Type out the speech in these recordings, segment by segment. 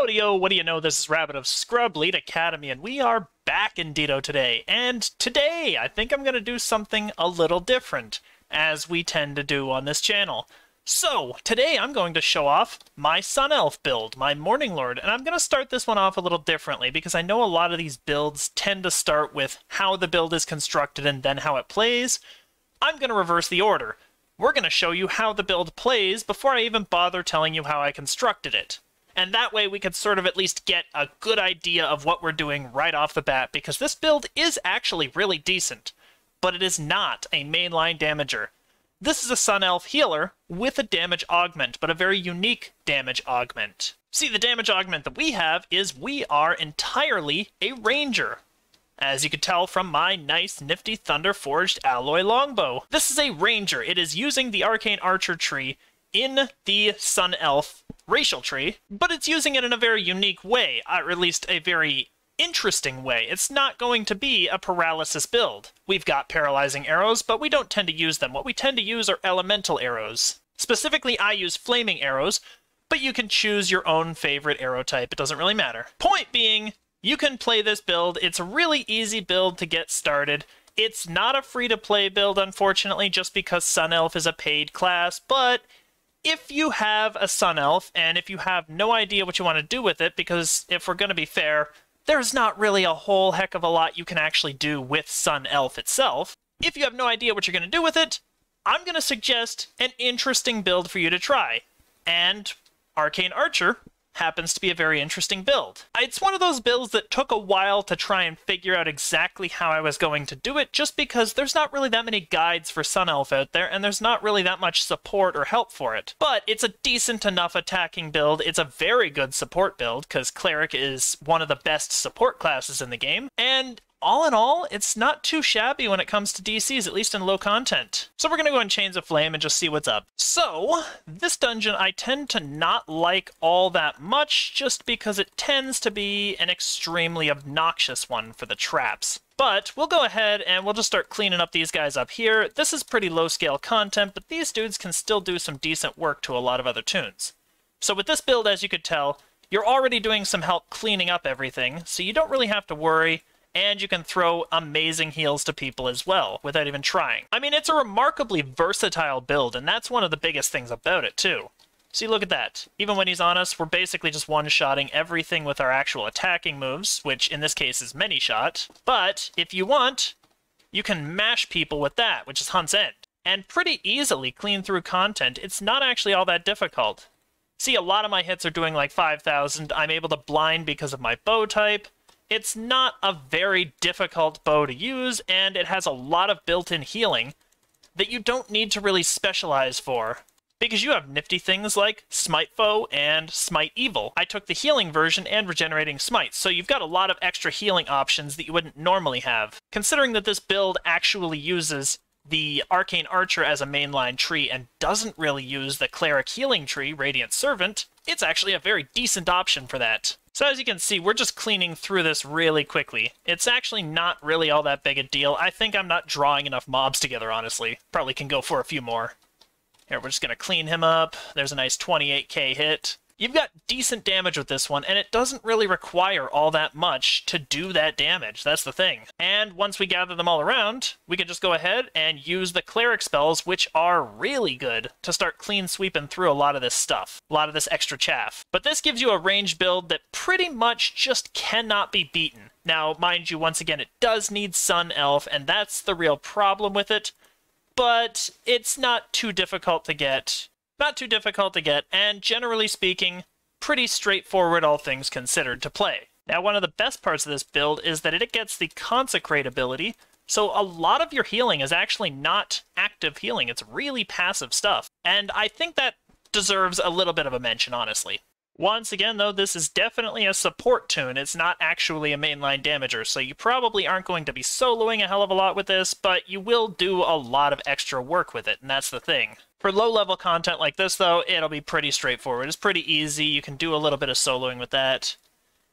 Howdy-o, what do you know, this is Rabbit of ScrubLeet Academy, and we are back in Ditto today. And today, I think I'm going to do something a little different, as we tend to do on this channel. So, today I'm going to show off my Sun Elf build, my Morning Lord, and I'm going to start this one off a little differently, because I know a lot of these builds tend to start with how the build is constructed and then how it plays. I'm going to reverse the order. We're going to show you how the build plays before I even bother telling you how I constructed it. And that way we can sort of at least get a good idea of what we're doing right off the bat, because this build is actually really decent, but it is not a mainline damager. This is a Sun Elf healer with a damage augment, but a very unique damage augment. See, the damage augment that we have is we are entirely a ranger, as you can tell from my nice nifty Thunder Forged alloy longbow. This is a ranger. It is using the Arcane Archer tree in the Sun Elf racial tree, but it's using it in a very unique way, or at least a very interesting way. It's not going to be a paralysis build. We've got paralyzing arrows, but we don't tend to use them. What we tend to use are elemental arrows. Specifically, I use flaming arrows, but you can choose your own favorite arrow type. It doesn't really matter. Point being, you can play this build. It's a really easy build to get started. It's not a free-to-play build, unfortunately, just because Sun Elf is a paid class, but if you have a Sun Elf, and if you have no idea what you want to do with it, because if we're going to be fair, there's not really a whole heck of a lot you can actually do with Sun Elf itself. If you have no idea what you're going to do with it, I'm going to suggest an interesting build for you to try. And Arcane Archer happens to be a very interesting build. It's one of those builds that took a while to try and figure out exactly how I was going to do it, just because there's not really that many guides for Sun Elf out there, and there's not really that much support or help for it. But it's a decent enough attacking build. It's a very good support build, because Cleric is one of the best support classes in the game, and all in all, it's not too shabby when it comes to DCs, at least in low content. So we're going to go in Chains of Flame and just see what's up. So, this dungeon I tend to not like all that much, just because it tends to be an extremely obnoxious one for the traps. But we'll go ahead and we'll just start cleaning up these guys up here. This is pretty low scale content, but these dudes can still do some decent work to a lot of other tunes. So with this build, as you could tell, you're already doing some help cleaning up everything, so you don't really have to worry. And you can throw amazing heals to people as well, without even trying. I mean, it's a remarkably versatile build, and that's one of the biggest things about it, too. See, look at that. Even when he's on us, we're basically just one-shotting everything with our actual attacking moves, which in this case is many-shot. But, if you want, you can mash people with that, which is Hunt's End. And pretty easily clean through content. It's not actually all that difficult. See, a lot of my hits are doing like 5,000. I'm able to blind because of my bow type. It's not a very difficult bow to use, and it has a lot of built-in healing that you don't need to really specialize for, because you have nifty things like Smite Foe and Smite Evil. I took the healing version and regenerating smites, so you've got a lot of extra healing options that you wouldn't normally have. Considering that this build actually uses the Arcane Archer as a mainline tree and doesn't really use the Cleric healing tree, Radiant Servant, it's actually a very decent option for that. So as you can see, we're just cleaning through this really quickly. It's actually not really all that big a deal. I think I'm not drawing enough mobs together, honestly. Probably can go for a few more. Here, we're just going to clean him up. There's a nice 28k hit. You've got decent damage with this one, and it doesn't really require all that much to do that damage. That's the thing. And once we gather them all around, we can just go ahead and use the Cleric spells, which are really good to start clean sweeping through a lot of this stuff, a lot of this extra chaff. But this gives you a ranged build that pretty much just cannot be beaten. Now, mind you, once again, it does need Sun Elf, and that's the real problem with it, but it's not too difficult to get. Not too difficult to get, and generally speaking, pretty straightforward all things considered to play. Now, one of the best parts of this build is that it gets the Consecrate ability, so a lot of your healing is actually not active healing, it's really passive stuff. And I think that deserves a little bit of a mention, honestly. Once again, though, this is definitely a support tune. It's not actually a mainline damager, so you probably aren't going to be soloing a hell of a lot with this, but you will do a lot of extra work with it, and that's the thing. For low-level content like this, though, it'll be pretty straightforward. It's pretty easy. You can do a little bit of soloing with that.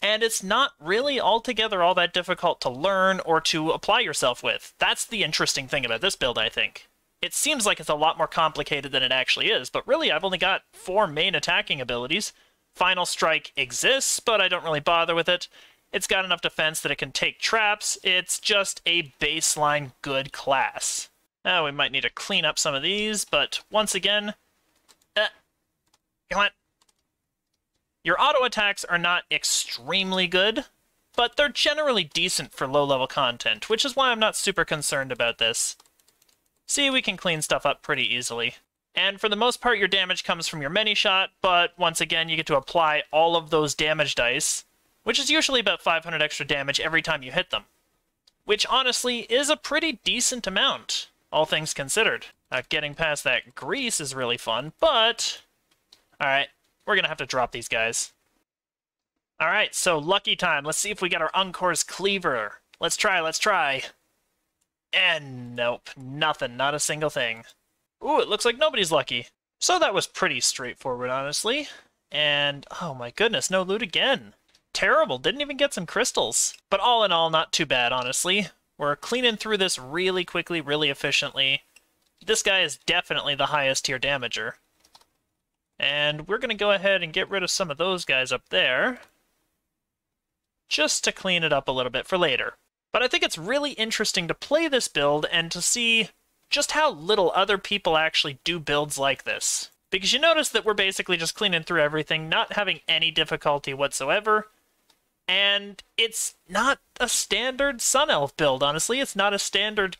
And it's not really altogether all that difficult to learn or to apply yourself with. That's the interesting thing about this build, I think. It seems like it's a lot more complicated than it actually is, but really I've only got 4 main attacking abilities, Final Strike exists, but I don't really bother with it. It's got enough defense that it can take traps. It's just a baseline good class. Now we might need to clean up some of these, but once again... come on. Your auto attacks are not extremely good, but they're generally decent for low-level content, which is why I'm not super concerned about this. See, we can clean stuff up pretty easily. And for the most part, your damage comes from your many-shot, but once again, you get to apply all of those damage dice, which is usually about 500 extra damage every time you hit them. Which, honestly, is a pretty decent amount, all things considered. Getting past that grease is really fun, but... Alright, we're gonna have to drop these guys. Alright, so lucky time. Let's see if we get our Uncore's Cleaver. Let's try. And nope, nothing, not a single thing. Ooh, it looks like nobody's lucky. So that was pretty straightforward, honestly. And, oh my goodness, no loot again. Terrible, didn't even get some crystals. But all in all, not too bad, honestly. We're cleaning through this really quickly, really efficiently. This guy is definitely the highest tier damager. And we're going to go ahead and get rid of some of those guys up there, just to clean it up a little bit for later. But I think it's really interesting to play this build and to see just how little other people actually do builds like this. Because you notice that we're basically just cleaning through everything, not having any difficulty whatsoever. And it's not a standard Sun Elf build, honestly. It's not a standard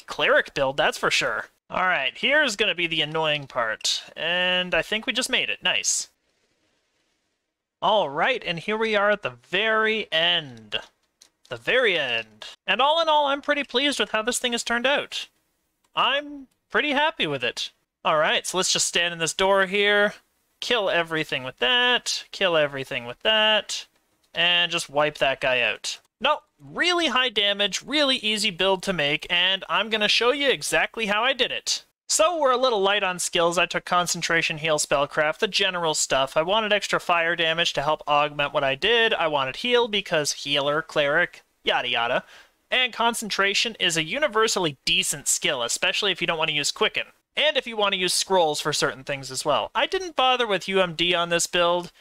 Cleric build, that's for sure. Alright, here's gonna be the annoying part. And I think we just made it. Nice. Alright, and here we are at the very end. The very end. And all in all, I'm pretty pleased with how this thing has turned out. I'm pretty happy with it. Alright, so let's just stand in this door here, kill everything with that, kill everything with that, and just wipe that guy out. No, really high damage, really easy build to make, and I'm going to show you exactly how I did it. So we're a little light on skills. I took Concentration, Heal, Spellcraft, the general stuff. I wanted extra fire damage to help augment what I did. I wanted Heal because Healer, Cleric, yada yada. And Concentration is a universally decent skill, especially if you don't want to use Quicken. And if you want to use Scrolls for certain things as well. I didn't bother with UMD on this build.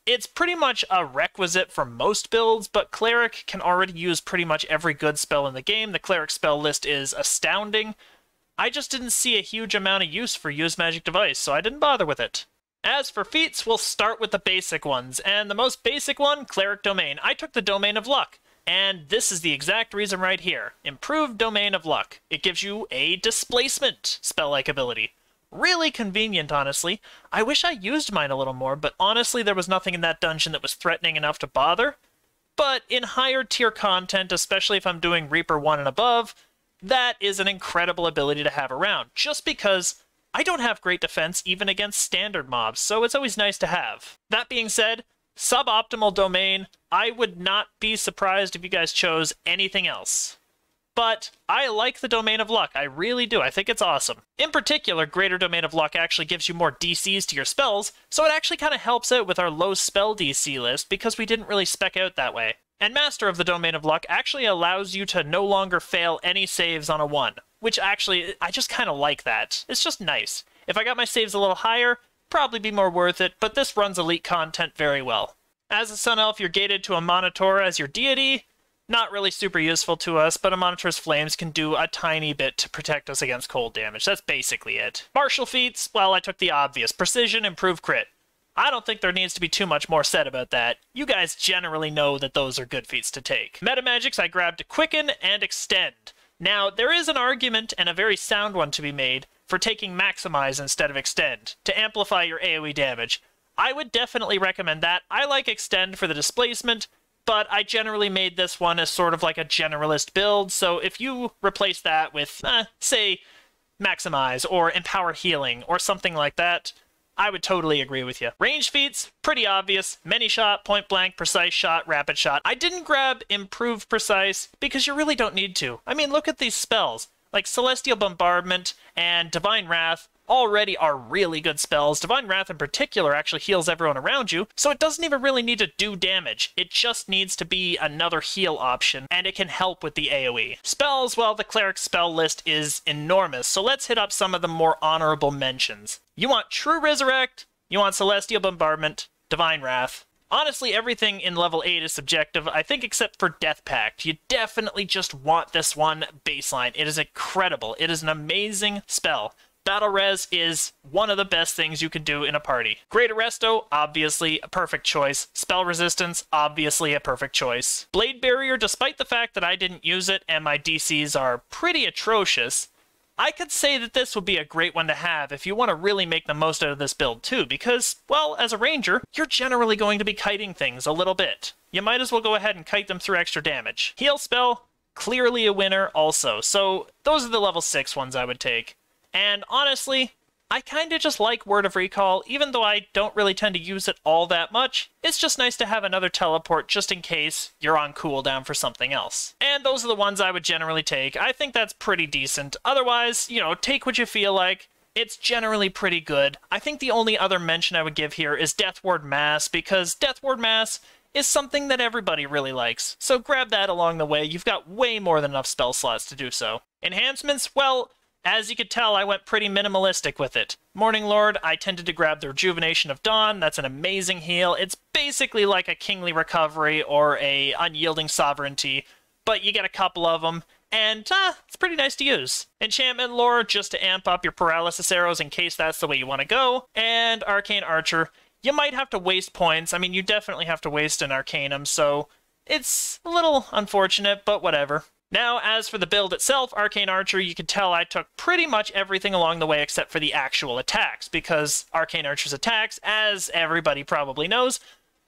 It's pretty much a requisite for most builds, but Cleric can already use pretty much every good spell in the game. The Cleric spell list is astounding. I just didn't see a huge amount of use for Use Magic Device, so I didn't bother with it. As for feats, we'll start with the basic ones, and the most basic one, Cleric Domain. I took the Domain of Luck, and this is the exact reason right here. Improved Domain of Luck. It gives you a displacement spell-like ability. Really convenient, honestly. I wish I used mine a little more, but honestly there was nothing in that dungeon that was threatening enough to bother. But in higher tier content, especially if I'm doing Reaper 1 and above, that is an incredible ability to have around, just because I don't have great defense even against standard mobs, so it's always nice to have. That being said, suboptimal domain, I would not be surprised if you guys chose anything else. But I like the Domain of Luck, I really do, I think it's awesome. In particular, Greater Domain of Luck actually gives you more DCs to your spells, so it actually kind of helps out with our low spell DC list because we didn't really spec out that way. And Master of the Domain of Luck actually allows you to no longer fail any saves on a 1, which actually, I just kind of like that. It's just nice. If I got my saves a little higher, probably be more worth it, but this runs elite content very well. As a Sun Elf, you're gated to a Monitor as your deity. Not really super useful to us, but a Monitor's Flames can do a tiny bit to protect us against cold damage. That's basically it. Martial feats, well, I took the obvious. Precision, Improved Crit. I don't think there needs to be too much more said about that. You guys generally know that those are good feats to take. Meta Magics, I grabbed Quicken and Extend. Now, there is an argument, and a very sound one to be made, for taking Maximize instead of Extend, to amplify your AoE damage. I would definitely recommend that. I like Extend for the displacement, but I generally made this one as sort of like a generalist build, so if you replace that with, say, Maximize, or Empower Healing, or something like that, I would totally agree with you. Range feats, pretty obvious. Many shot, point blank, precise shot, rapid shot. I didn't grab Improved Precise, because you really don't need to. I mean, look at these spells. Like Celestial Bombardment and Divine Wrath already are really good spells. Divine Wrath in particular actually heals everyone around you, so it doesn't even really need to do damage. It just needs to be another heal option, and it can help with the AoE. Spells, well, the Cleric spell list is enormous, so let's hit up some of the more honorable mentions. You want True Resurrect, you want Celestial Bombardment, Divine Wrath. Honestly, everything in level 8 is subjective, I think, except for Death Pact. You definitely just want this one baseline. It is incredible. It is an amazing spell. Battle Res is one of the best things you can do in a party. Great Arresto, obviously a perfect choice. Spell Resistance, obviously a perfect choice. Blade Barrier, despite the fact that I didn't use it and my DCs are pretty atrocious, I could say that this would be a great one to have if you want to really make the most out of this build too, because, well, as a ranger, you're generally going to be kiting things a little bit. You might as well go ahead and kite them through extra damage. Heal spell, clearly a winner also, so those are the level 6 ones I would take. And honestly, I kinda just like Word of Recall, even though I don't really tend to use it all that much. It's just nice to have another teleport just in case you're on cooldown for something else. And those are the ones I would generally take. I think that's pretty decent. Otherwise, you know, take what you feel like. It's generally pretty good. I think the only other mention I would give here is Death Ward Mass, because Death Ward Mass is something that everybody really likes. So grab that along the way. You've got way more than enough spell slots to do so. Enhancements, well, as you could tell, I went pretty minimalistic with it. Morning Lord, I tended to grab the Rejuvenation of Dawn. That's an amazing heal. It's basically like a Kingly Recovery or a Unyielding Sovereignty, but you get a couple of them, and it's pretty nice to use. Enchantment Lore, just to amp up your Paralysis Arrows in case that's the way you want to go. And Arcane Archer, you might have to waste points. I mean, you definitely have to waste an Arcanum, so it's a little unfortunate, but whatever. Now, as for the build itself, Arcane Archer, you can tell I took pretty much everything along the way except for the actual attacks, because Arcane Archer's attacks, as everybody probably knows,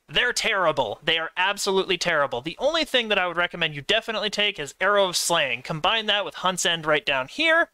they're terrible. They are absolutely terrible. The only thing that I would recommend you definitely take is Arrow of Slaying. Combine that with Hunt's End right down here,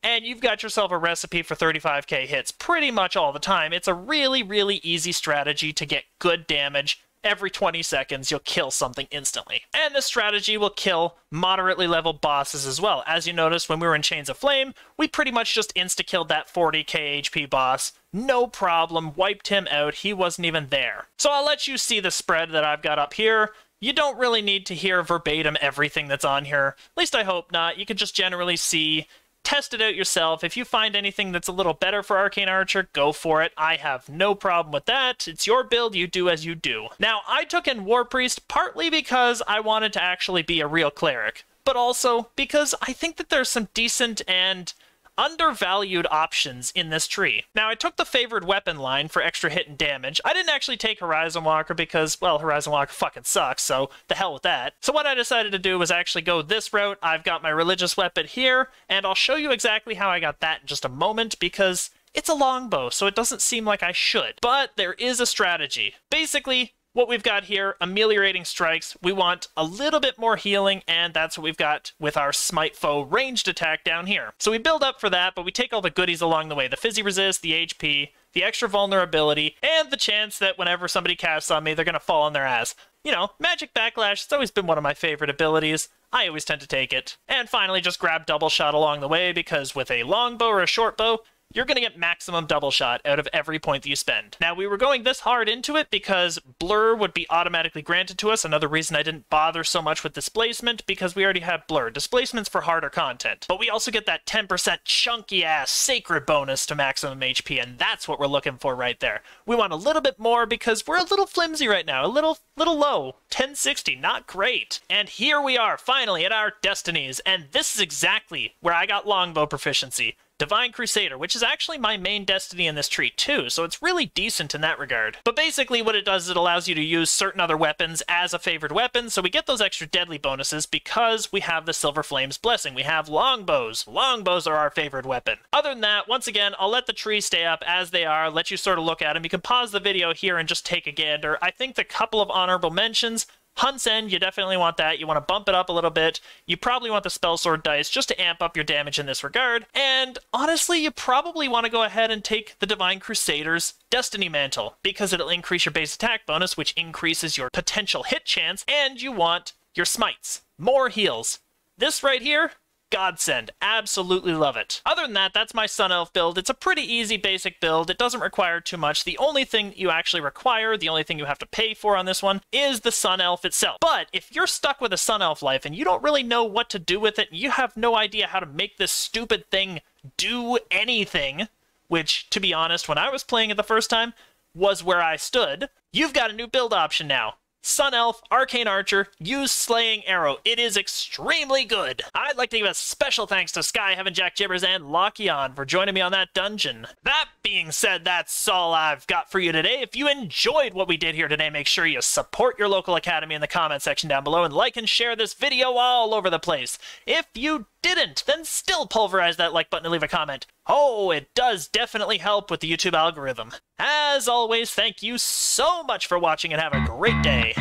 and you've got yourself a recipe for 35k hits pretty much all the time. It's a really, really easy strategy to get good damage. Every 20 seconds, you'll kill something instantly. And this strategy will kill moderately leveled bosses as well. As you noticed, when we were in Chains of Flame, we pretty much just insta-killed that 40k HP boss. No problem, wiped him out, he wasn't even there. So I'll let you see the spread that I've got up here. You don't really need to hear verbatim everything that's on here. At least I hope not. You can just generally see, test it out yourself. If you find anything that's a little better for Arcane Archer, go for it. I have no problem with that. It's your build, you do as you do. Now, I took in War Priest partly because I wanted to actually be a real cleric, but also because I think that there's some decent and undervalued options in this tree. Now, I took the favored weapon line for extra hit and damage. I didn't actually take Horizon Walker because, well, Horizon Walker fucking sucks, so the hell with that. So what I decided to do was actually go this route. I've got my religious weapon here, and I'll show you exactly how I got that in just a moment, because it's a longbow, so it doesn't seem like I should. But there is a strategy. Basically, what we've got here, ameliorating strikes, we want a little bit more healing, and that's what we've got with our Smite Foe ranged attack down here. So we build up for that, but we take all the goodies along the way. The Fizzy Resist, the HP, the extra vulnerability, and the chance that whenever somebody casts on me, they're going to fall on their ass. You know, Magic Backlash, it's always been one of my favorite abilities. I always tend to take it. And finally, just grab Double Shot along the way, because with a longbow or a short bow, you're going to get maximum double shot out of every point that you spend. Now, we were going this hard into it because Blur would be automatically granted to us. Another reason I didn't bother so much with Displacement, because we already have Blur. Displacement's for harder content. But we also get that 10% chunky-ass Sacred bonus to maximum HP, and that's what we're looking for right there. We want a little bit more because we're a little flimsy right now, a little low. 1060, not great. And here we are, finally, at our Destinies, and this is exactly where I got longbow proficiency. Divine Crusader, which is actually my main destiny in this tree too, so it's really decent in that regard. But basically what it does is it allows you to use certain other weapons as a favored weapon, so we get those extra deadly bonuses because we have the Silver Flames Blessing. We have longbows. Longbows are our favored weapon. Other than that, once again, I'll let the trees stay up as they are, let you sort of look at them. You can pause the video here and just take a gander. I think the couple of honorable mentions, Hunt's End, you definitely want that. You want to bump it up a little bit. You probably want the Spell Sword dice just to amp up your damage in this regard. And honestly, you probably want to go ahead and take the Divine Crusader's Destiny Mantle, because it'll increase your base attack bonus, which increases your potential hit chance, and you want your smites. More heals. This right here, godsend. Absolutely love it. Other than that, that's my Sun Elf build. It's a pretty easy basic build. It doesn't require too much. The only thing you actually require, the only thing you have to pay for on this one, is the Sun Elf itself. But if you're stuck with a Sun Elf life and you don't really know what to do with it, and you have no idea how to make this stupid thing do anything, which, to be honest, when I was playing it the first time, was where I stood, you've got a new build option now. Sun Elf, Arcane Archer, use Slaying Arrow. It is extremely good. I'd like to give a special thanks to Sky, Heaven, Jack Jibbers, and Lockion for joining me on that dungeon. That being said, that's all I've got for you today. If you enjoyed what we did here today, make sure you support your local academy in the comment section down below and like and share this video all over the place. If you didn't, then still pulverize that like button and leave a comment. Oh, it does definitely help with the YouTube algorithm. As always, thank you so much for watching and have a great day.